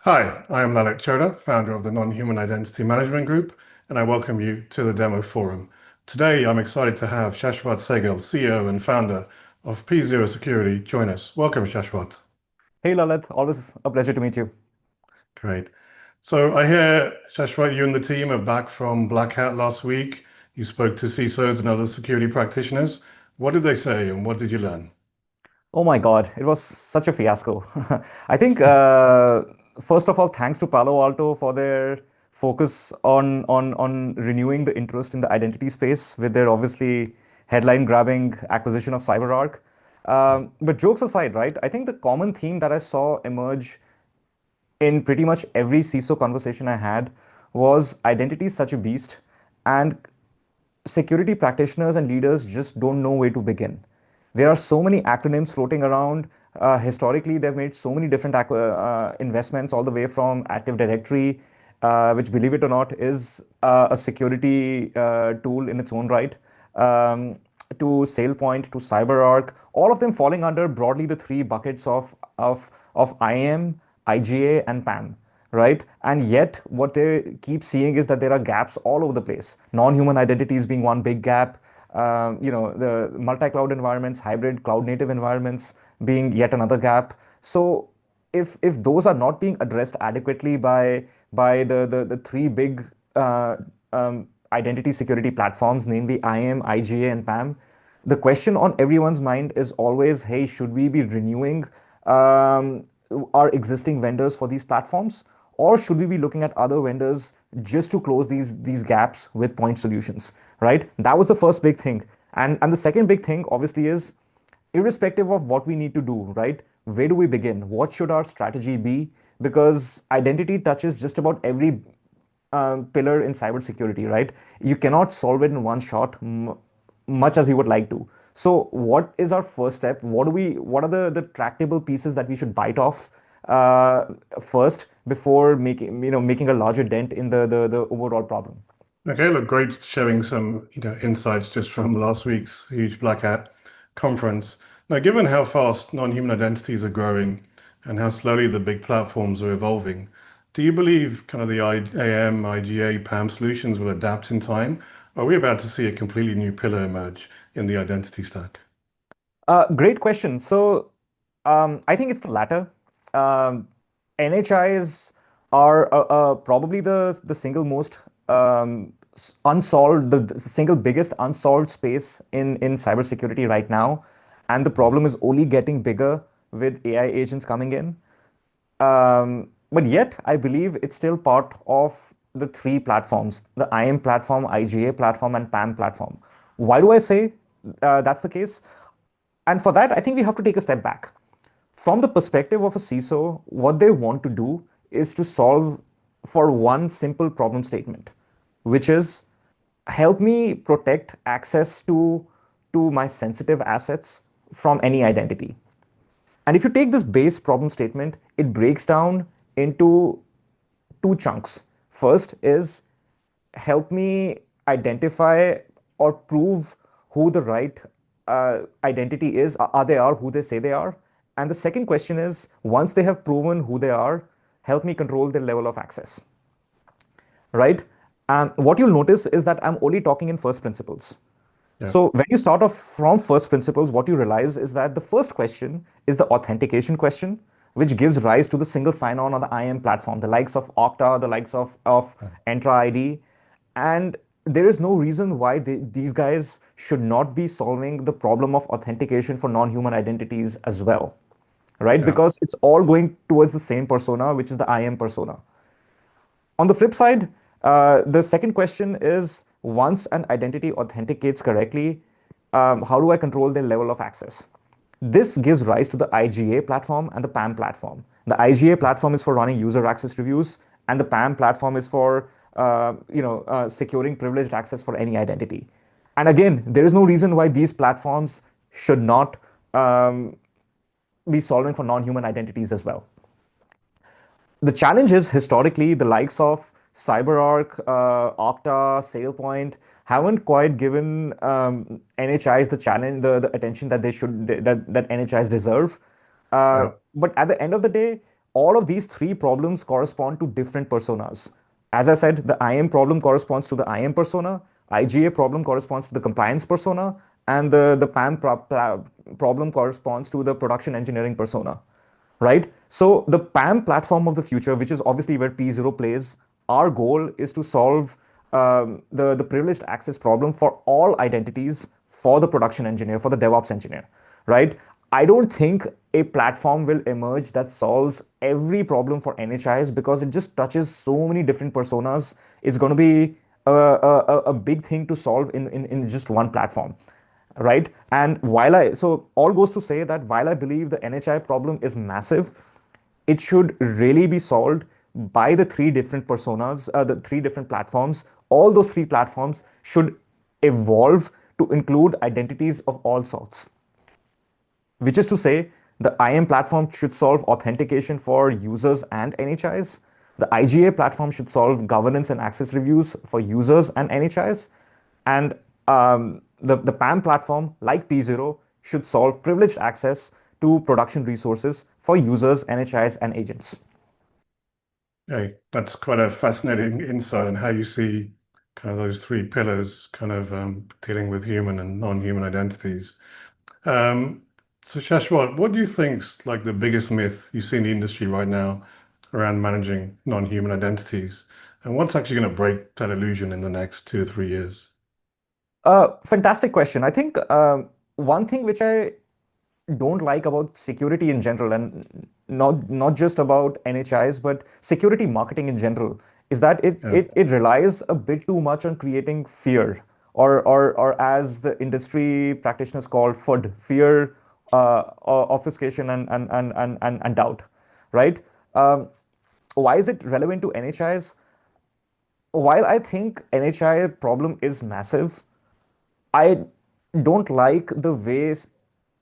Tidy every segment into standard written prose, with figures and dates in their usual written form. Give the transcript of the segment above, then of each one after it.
Hi, I am Lalit Choda, founder of the Non-Human Identity Management Group, and I welcome you to the demo forum. Today, I'm excited to have Shashwat Sehgal, CEO and founder of P0 Security, join us. Welcome, Shashwat. Hey Lalit, always a pleasure to meet you. Great. So I hear, Shashwat, you and the team are back from Black Hat last week. You spoke to CISOs and other security practitioners. What did they say and what did you learn? Oh my God, it was such a fiasco. I think, first of all, thanks to Palo Alto for their focus on renewing the interest in the identity space with their obviously headline-grabbing acquisition of CyberArk. But jokes aside, right? I think the common theme that I saw emerge in pretty much every CISO conversation I had was identity is such a beast, and security practitioners and leaders just don't know where to begin. There are so many acronyms floating around. Historically, they've made so many different investments, all the way from Active Directory, which, believe it or not, is a security tool in its own right, to SailPoint, to CyberArk, all of them falling under broadly the three buckets of IAM, IGA, and PAM, right? And yet, what they keep seeing is that there are gaps all over the place. Non-human identities being one big gap. The multi-cloud environments, hybrid cloud-native environments being yet another gap. So, if those are not being addressed adequately by the three big identity security platforms, namely IAM, IGA, and PAM, the question on everyone's mind is always, hey, should we be renewing um, our existing vendors for these platforms, or should we be looking at other vendors just to close these gaps with point solutions, right? That was the first big thing. And the second big thing, obviously, is irrespective of what we need to do, right? Where do we begin? What should our strategy be? Because identity touches just about every pillar in cybersecurity, right? You cannot solve it in one shot, much as you would like to. So, what is our first step? What are the tractable pieces that we should bite off uh, first before making a larger dent in the overall problem? Okay, look, great sharing some, insights just from last week's huge Black Hat conference. Now, given how fast non-human identities are growing and how slowly the big platforms are evolving, do you believe kind of the IAM, IGA, PAM solutions will adapt in time? Or are we about to see a completely new pillar emerge in the identity stack? Great question. So, I think it's the latter. Um, NHIs are probably the single most unsolved, the single biggest unsolved space in cybersecurity right now, and the problem is only getting bigger with AI agents coming in. But yet, I believe it's still part of the three platforms: the IAM platform, IGA platform, and PAM platform. Why do I say that's the case? And for that, I think we have to take a step back. From the perspective of a CISO, what they want to do is to solve for one simple problem statement, which is help me protect access to my sensitive assets from any identity. And if you take this base problem statement, it breaks down into two chunks. First is help me identify or prove who the right identity is. Are they are who they say they are? And the second question is, once they have proven who they are, help me control their level of access, right? And what you'll notice is that I'm only talking in first principles. Yeah. So when you start off from first principles, what you realize is that the first question is the authentication question, which gives rise to the single sign-on on the IAM platform, the likes of Okta, the likes of Entra ID. And there is no reason why these guys should not be solving the problem of authentication for non-human identities as well, right? Yeah. Because it's all going towards the same persona, which is the IAM persona. On the flip side, the second question is, once an identity authenticates correctly, how do I control their level of access? This gives rise to the IGA platform and the PAM platform. The IGA platform is for running user access reviews, and the PAM platform is for securing privileged access for any identity. And again, there is no reason why these platforms should not um, be solving for non-human identities as well. The challenge is historically the likes of CyberArk, Okta, SailPoint haven't quite given NHIs the challenge, the attention that they should that NHIs deserve. Yeah. But at the end of the day, all of these three problems correspond to different personas. As I said, the IAM problem corresponds to the IAM persona, IGA problem corresponds to the compliance persona, and the PAM problem corresponds to the production engineering persona, right? So the PAM platform of the future, which is obviously where P0 plays, our goal is to solve the privileged access problem for all identities for the production engineer, for the DevOps engineer, right? I don't think a platform will emerge that solves every problem for NHIs because it just touches so many different personas. It's going to be a big thing to solve in just one platform, right? And so all goes to say that while I believe the NHI problem is massive, it should really be solved by the three different personas, the three different platforms. All those three platforms should evolve to include identities of all sorts, which is to say, the IAM platform should solve authentication for users and NHIs. The IGA platform should solve governance and access reviews for users and NHIs. And the PAM platform, like P0, should solve privileged access to production resources for users, NHIs, and agents. Okay, that's quite a fascinating insight on how you see kind of those three pillars kind of dealing with human and non-human identities. Um, so Shashwat, what do you think's like the biggest myth you see in the industry right now around managing non-human identities? And what's actually going to break that illusion in the next 2 to 3 years? Fantastic question. I think one thing which I don't like about security in general, and not just about NHIs, but security marketing in general, is that it Yeah, it, it relies a bit too much on creating fear, or as the industry practitioners call FUD, fear, obfuscation, and doubt, right? Um, why is it relevant to NHIs? While I think NHI problem is massive, I don't like the ways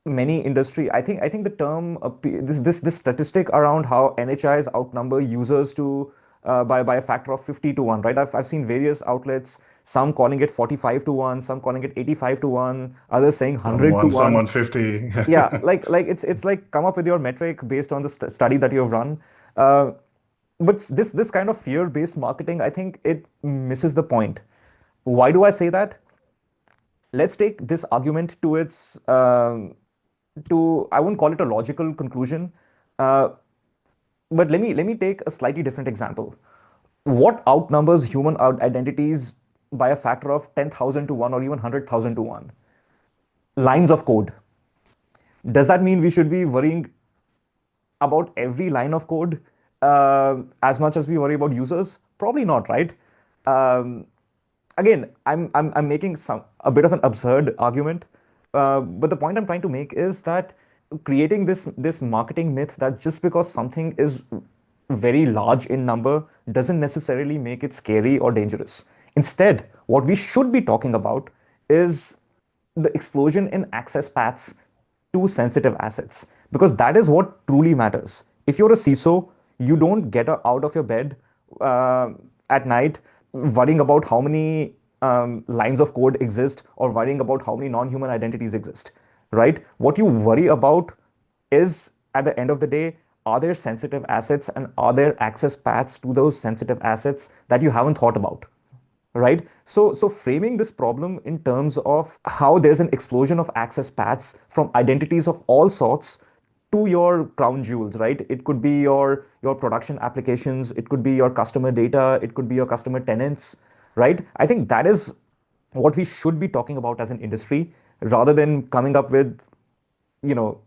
many industry. I think the term this statistic around how NHIs outnumber users to by a factor of 50 to 1, right? I've seen various outlets, some calling it 45 to 1, some calling it 85 to 1, others saying 100 to someone, 1. someone 50. Yeah, like it's like come up with your metric based on the study that you have run. Uh, but this kind of fear-based marketing, I think it misses the point. Why do I say that? Let's take this argument to its I wouldn't call it a logical conclusion, uh, but let me take a slightly different example. What outnumbers human identities by a factor of 10,000 to 1 or even 100,000 to 1? Lines of code. Does that mean we should be worrying about every line of code as much as we worry about users? Probably not, right? Um, Again, I'm making a bit of an absurd argument, but the point I'm trying to make is that creating this marketing myth that just because something is very large in number doesn't necessarily make it scary or dangerous. Instead, what we should be talking about is the explosion in access paths to sensitive assets, because that is what truly matters. If you're a CISO, you don't get out of your bed uh, at night worrying about how many lines of code exist or worrying about how many non-human identities exist, right? What you worry about is, at the end of the day, are there sensitive assets and are there access paths to those sensitive assets that you haven't thought about, right? So framing this problem in terms of how there's an explosion of access paths from identities of all sorts to your crown jewels, right? It could be your production applications, it could be your customer data, it could be your customer tenants, right? I think that is what we should be talking about as an industry, rather than coming up with, you know,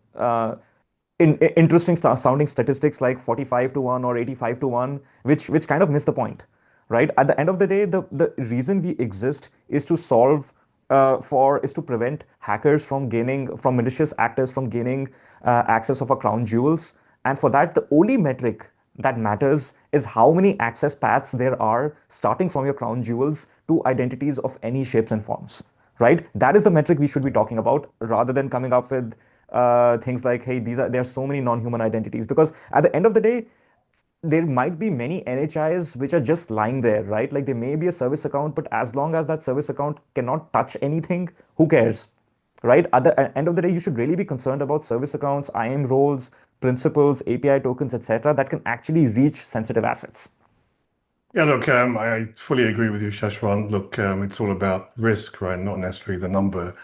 interesting sounding statistics like 45 to 1 or 85 to 1, which kind of miss the point, right? At the end of the day, the reason we exist is to solve is to prevent hackers from gaining, from malicious actors from gaining access of our crown jewels. And for that, the only metric that matters is how many access paths there are starting from your crown jewels to identities of any shapes and forms, right? That is the metric we should be talking about, rather than coming up with things like, hey, there are so many non-human identities. Because at the end of the day, there might be many NHIs which are just lying there, right? Like there may be a service account, but as long as that service account cannot touch anything, who cares? right? At the end of the day, you should really be concerned about service accounts, IAM roles, principals, API tokens, etc., that can actually reach sensitive assets. Yeah, look, I fully agree with you, Shashwat. Look, it's all about risk, right? Not necessarily the number.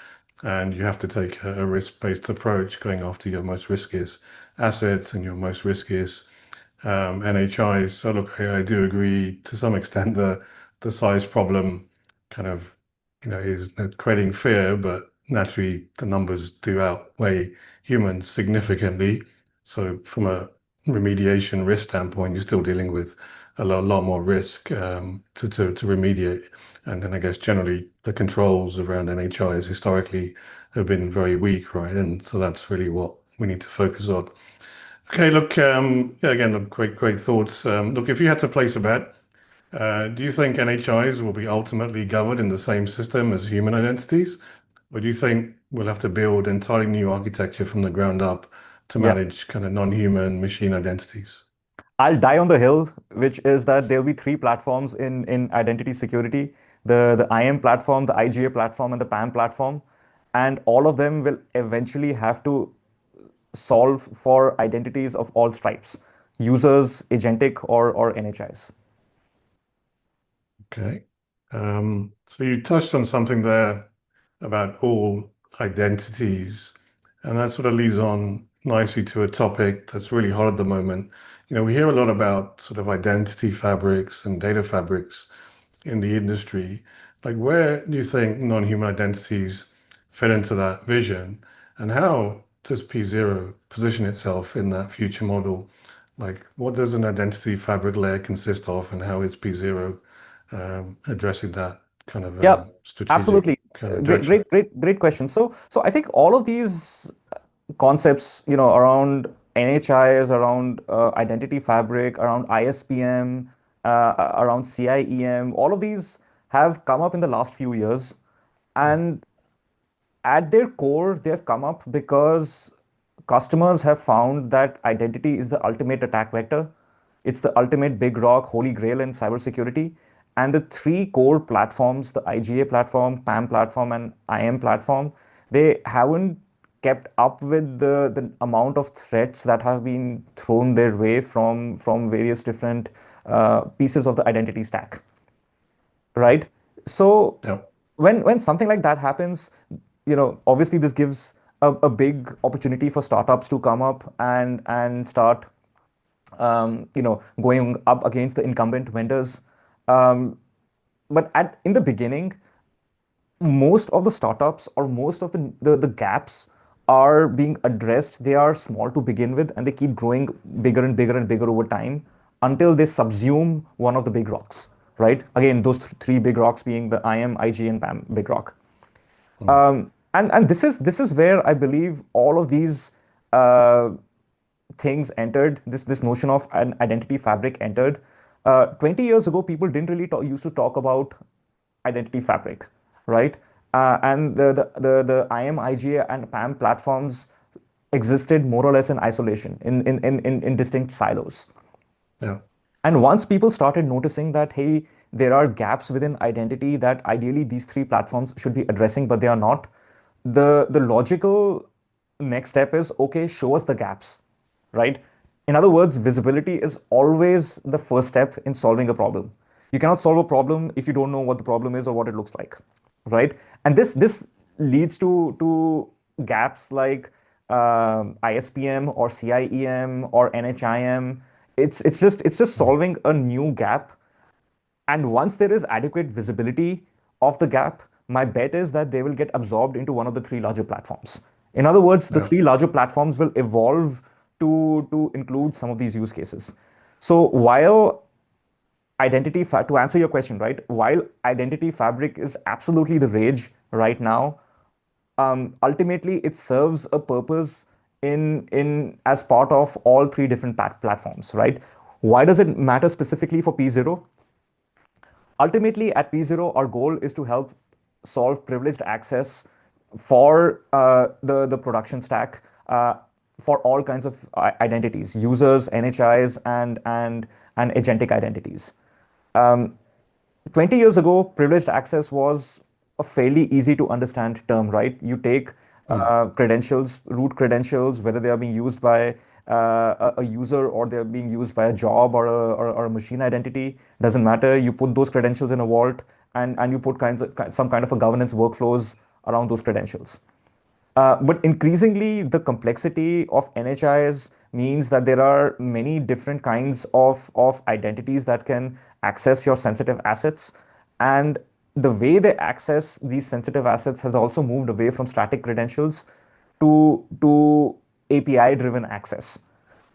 And you have to take a risk-based approach going after your most riskiest assets and your most riskiest NHIs. So look, I do agree to some extent the size problem kind of, is creating fear, but naturally the numbers do outweigh humans significantly. So from a remediation risk standpoint, you're still dealing with a lot more risk to remediate. And then I guess generally the controls around NHIs historically have been very weak, right? And so that's really what we need to focus on. Okay, look, yeah, again, look, great thoughts. Look, if you had to place a bet, do you think NHIs will be ultimately governed in the same system as human identities? Or do you think we'll have to build entirely new architecture from the ground up to Yeah. manage kind of non-human machine identities? I'll die on the hill, which is that there'll be three platforms in identity security: the IAM platform, the IGA platform, and the PAM platform. And all of them will eventually have to solve for identities of all stripes: users, agentic, or NHIs. Okay. So you touched on something there about all identities, and that sort of leads on nicely to a topic that's really hot at the moment. We hear a lot about sort of identity fabrics and data fabrics in the industry. Like, where do you think non-human identities fit into that vision, and how does P0 position itself in that future model? Like, what does an identity fabric layer consist of, and how is P0 addressing that kind of Yeah, strategic absolutely. direction? Great question. So I think all of these concepts, around NHIs, around identity fabric, around ISPM, around CIEM, all of these have come up in the last few years. Mm. And at their core, they've come up because customers have found that identity is the ultimate attack vector. It's the ultimate big rock, holy grail in cybersecurity. And the three core platforms, the IGA platform, PAM platform, and IAM platform, they haven't kept up with the amount of threats that have been thrown their way from various different pieces of the identity stack, right? So Yeah, when something like that happens, obviously this gives a big opportunity for startups to come up and start, going up against the incumbent vendors. Um, but in the beginning, most of the startups or most of the gaps are being addressed. They are small to begin with, and they keep growing bigger and bigger and bigger over time until they subsume one of the big rocks, right? Again, those three big rocks being the IM, IG, and PAM big rock. mm, And this is where I believe all of these uh, things entered. This notion of an identity fabric entered. 20 years ago, people didn't really used to talk about identity fabric, right? And the IM, IGA, and PAM platforms existed more or less in isolation, in distinct silos. yeah, And once people started noticing that, hey, there are gaps within identity that ideally these three platforms should be addressing, but they are not, the logical next step is, okay, show us the gaps, right? In other words, visibility is always the first step in solving a problem. You cannot solve a problem if you don't know what the problem is or what it looks like, right? And this leads to gaps like ISPM or CIEM or NHIM. It's just solving a new gap. And once there is adequate visibility of the gap, my bet is that they will get absorbed into one of the three larger platforms. In other words, the yeah, three larger platforms will evolve to include some of these use cases. So while to answer your question, right, while identity fabric is absolutely the rage right now, ultimately it serves a purpose in as part of all three different platforms, right? Why does it matter specifically for P0? Ultimately, at P0, our goal is to help solve privileged access for the production stack, for all kinds of identities, users, NHIs, and agentic identities. Um, 20 years ago, privileged access was a fairly easy to understand term, right? You take Mm. credentials, root credentials, whether they are being used by a user or they're being used by a job or a machine identity, doesn't matter. You put those credentials in a vault and you put some kind of a governance workflows around those credentials. But increasingly, the complexity of NHIs means that there are many different kinds of identities that can access your sensitive assets. And the way they access these sensitive assets has also moved away from static credentials to API-driven access,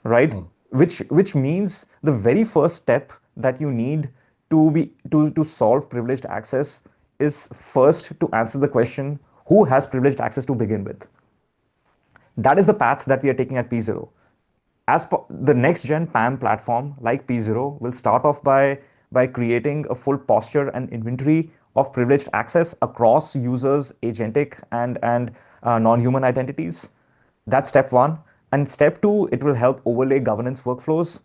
right? Mm. Which means the very first step that you need to solve privileged access is first to answer the question, who has privileged access to begin with? That is the path that we are taking at P0. The next gen PAM platform like P0 will start off by creating a full posture and inventory of privileged access across users, agentic and non-human identities. That's step one. And step two, it will help overlay governance workflows.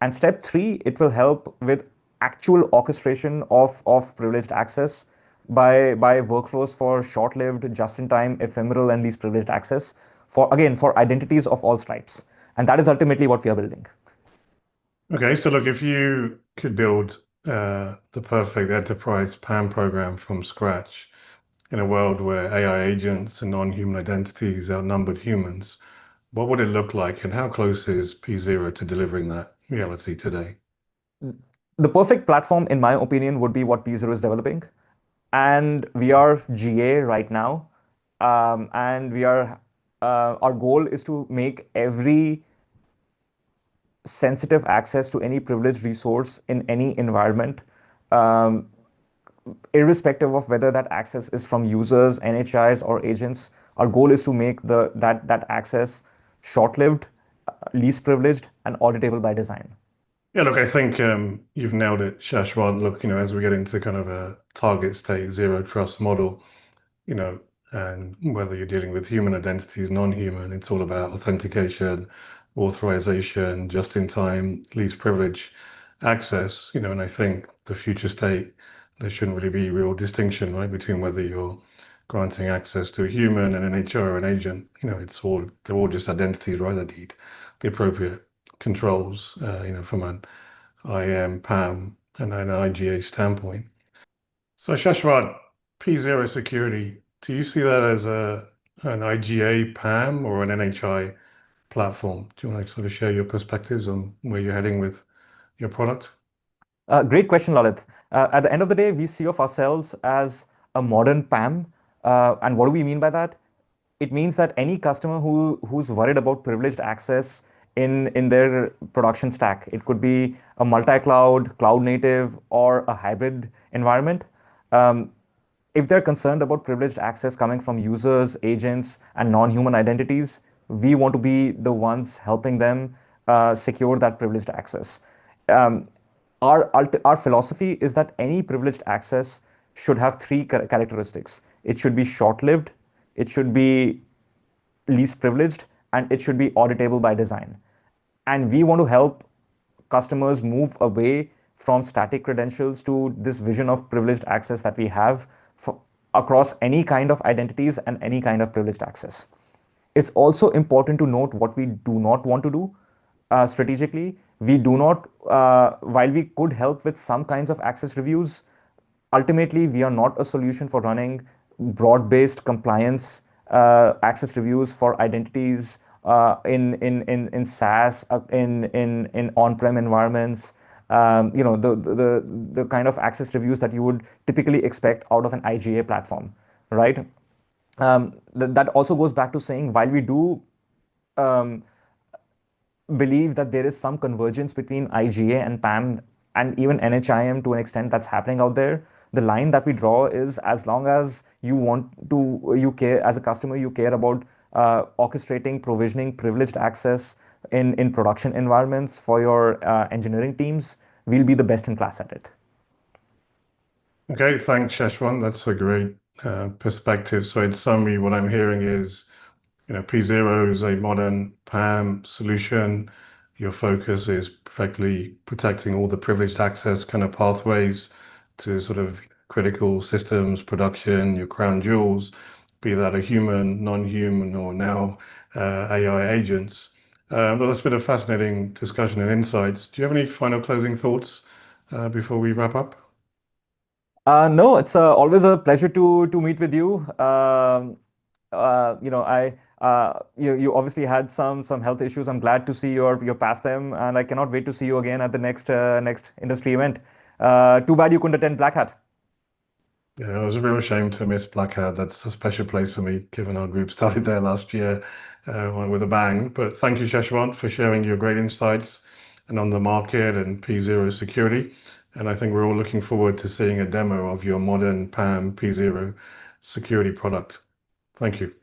And step three, it will help with actual orchestration of privileged access by workflows for short-lived, just-in-time, ephemeral, and least privileged access for, again, for identities of all stripes. And that is ultimately what we are building. Okay, so look, if you could build the perfect enterprise PAM program from scratch in a world where AI agents and non-human identities outnumbered humans, what would it look like, and how close is P0 to delivering that reality today? The perfect platform, in my opinion, would be what P0 is developing. And we are GA right now. And our goal is to make every sensitive access to any privileged resource in any environment, um, irrespective of whether that access is from users, NHIs, or agents. Our goal is to make that access short-lived, least privileged, and auditable by design. Yeah, look, I think you've nailed it, Shashwat. Look, as we get into kind of a target state zero trust model, you know, and whether you're dealing with human identities, non-human, it's all about authentication, authorization, just-in-time, least privilege access, and I think the future state, there shouldn't really be real distinction, right, between whether you're granting access to a human, an NHR, or an agent. They're all just identities, right, that need the appropriate controls, from an IAM, PAM, and an IGA standpoint. So Shashwat, P0 security, do you see that as an IGA PAM or an NHI platform? Do you want to sort of share your perspectives on where you're heading with your product? Great question, Lalit. At the end of the day, we see of ourselves as a modern PAM. And what do we mean by that? It means that any customer who's worried about privileged access in their production stack, it could be a multi-cloud, cloud native, or a hybrid environment. Um, if they're concerned about privileged access coming from users, agents, and non-human identities, we want to be the ones helping them secure that privileged access. Um, our philosophy is that any privileged access should have three characteristics. It should be short-lived, it should be least privileged, and it should be auditable by design. And we want to help customers move away from static credentials to this vision of privileged access that we have for, across any kind of identities and any kind of privileged access. It's also important to note what we do not want to do strategically. We do not, while we could help with some kinds of access reviews, ultimately, we are not a solution for running broad-based compliance access reviews for identities in SaaS, in on-prem environments. The kind of access reviews that you would typically expect out of an IGA platform, right? That also goes back to saying while we do um, believe that there is some convergence between IGA and PAM and even NHIM to an extent that's happening out there. The line that we draw is as long as you care as a customer, you care about orchestrating, provisioning, privileged access in production environments for your engineering teams, we'll be the best in class at it. Okay, thanks, Shashwat. That's a great perspective. So in summary, what I'm hearing is, P0 is a modern PAM solution. Your focus is perfectly protecting all the privileged access kind of pathways to sort of critical systems, production, your crown jewels. be that a human, non-human, or now AI agents. But that's been a fascinating discussion and insights. Do you have any final closing thoughts before we wrap up? No, it's always a pleasure to meet with you. I you obviously had some health issues. I'm glad to see you're past them, and I cannot wait to see you again at the next industry event. Too bad you couldn't attend Black Hat. Yeah, it was a real shame to miss Black Hat. That's a special place for me, given our group started there last year with a bang. But thank you, Shashwat, for sharing your great insights and on the market and P0 security. And I think we're all looking forward to seeing a demo of your modern PAM P0 security product. Thank you.